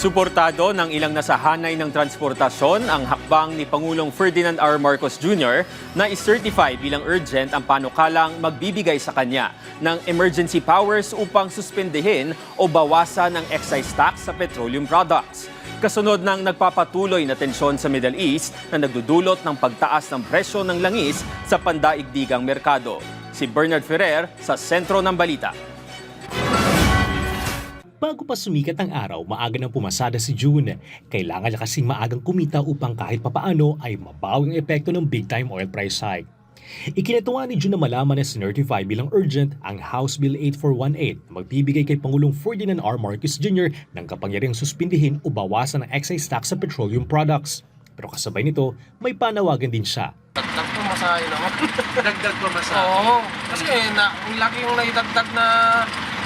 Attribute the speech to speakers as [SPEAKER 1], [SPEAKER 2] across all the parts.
[SPEAKER 1] Suportado ng ilang nasahanay ng transportasyon ang hakbang ni Pangulong Ferdinand R. Marcos Jr. na i-certify bilang urgent ang panukalang magbibigay sa kanya ng emergency powers upang suspendehin o bawasan ang excise tax sa petroleum products. Kasunod ng nagpapatuloy na tensyon sa Middle East na nagdudulot ng pagtaas ng presyo ng langis sa pandaigdigang merkado. Si Bernard Ferrer sa sentro ng balita.
[SPEAKER 2] Bago pa sumikat ang araw, maaga nang pumasada si June. Kailangan niya kasing maagang kumita upang kahit papaano ay mabawi ang epekto ng big-time oil price hike. Ikinatuwa ni June na malaman na sinertify bilang urgent ang House Bill 8418 na magbibigay kay Pangulong Ferdinand R. Marcos Jr. ng kapangyarihang suspindihin o bawasan ang excise tax sa petroleum products. Pero kasabay nito, may panawagan din siya.
[SPEAKER 3] Dagdag po masahe naman.
[SPEAKER 4] Dagdag pa masahe.
[SPEAKER 3] Oo. Kasi laki yung naidagdag na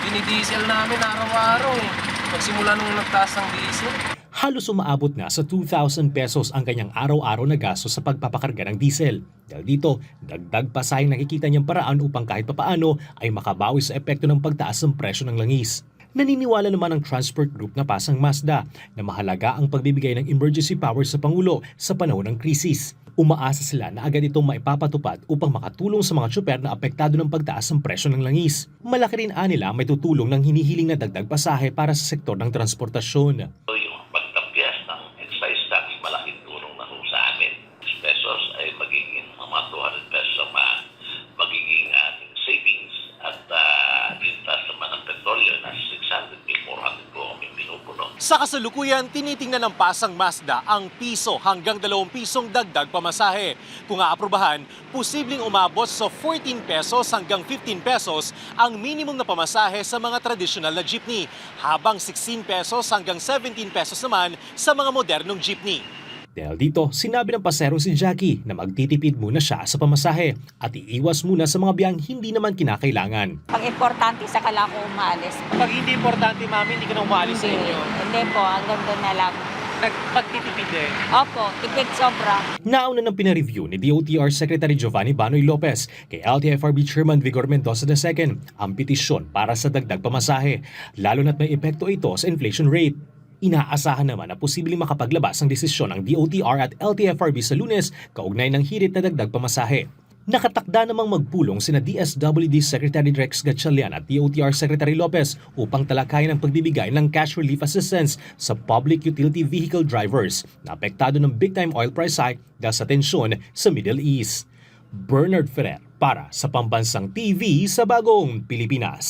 [SPEAKER 3] dinidiesel namin araw-araw eh. Magsimula nung nagtaas ng diesel.
[SPEAKER 2] Halos umaabot na sa 2,000 pesos ang kanyang araw-araw na gasto sa pagpapakarga ng diesel. Dahil dito, dagdag pa sa nakikita niyang paraan upang kahit papaano ay makabawi sa epekto ng pagtaas ng presyo ng langis. Naniniwala naman ang transport group na Pasang Mazda na mahalaga ang pagbibigay ng emergency powers sa Pangulo sa panahon ng krisis. Umaasa sila na agad itong maipapatupad upang makatulong sa mga tsuper na apektado ng pagtaas ng presyo ng langis. Malaki rin anila may tutulong ng hinihiling na dagdag pasahe para sa sektor ng transportasyon.
[SPEAKER 5] Yung pagtabyas ng excise tax, malaking tulong na ho sa amin. Pesos ay magiging ang mga 200 pesos ang magiging ating savings at yung taas naman ng petrolyo na 600 mil, 400 po kami pinupuno.
[SPEAKER 2] Sa kasalukuyan, tinitingnan ng Pasang Mazda ang piso hanggang 2 pisong dagdag pamasahe. Kung aaprubahan, posibleng umabot sa 14 pesos hanggang 15 pesos ang minimum na pamasahe sa mga tradisyonal na jeepney, habang 16 pesos hanggang 17 pesos naman sa mga modernong jeepney. Dahil dito, sinabi ng pasero si Jackie na magtitipid muna siya sa pamasahe at iiwas muna sa mga biyang hindi naman kinakailangan.
[SPEAKER 6] Pag importante, saka lang ako umaalis.
[SPEAKER 4] Pag hindi importante, mami, hindi ka na umalis sa inyo.
[SPEAKER 6] Hindi po, hanggang doon na lang.
[SPEAKER 4] Pagtitipid eh.
[SPEAKER 6] Opo, tipid sobra.
[SPEAKER 2] Nauna ng pinareview ni DOTR Secretary Giovanni Banoy Lopez kay LTFRB Chairman Vigor Mendoza II ang petisyon para sa dagdag pamasahe, lalo na't may epekto ito sa inflation rate. Inaasahan naman na posibleng makapaglabas ang desisyon ng DOTR at LTFRB sa Lunes kaugnay ng hirit na dagdag pamasahe. Nakatakda namang magpulong sina DSWD Secretary Rex Gatchalian at DOTR Secretary Lopez upang talakayin ang pagbibigay ng cash relief assistance sa public utility vehicle drivers na apektado ng big-time oil price hike dahil sa tensyon sa Middle East. Bernard Ferrer para sa Pambansang TV sa Bagong Pilipinas.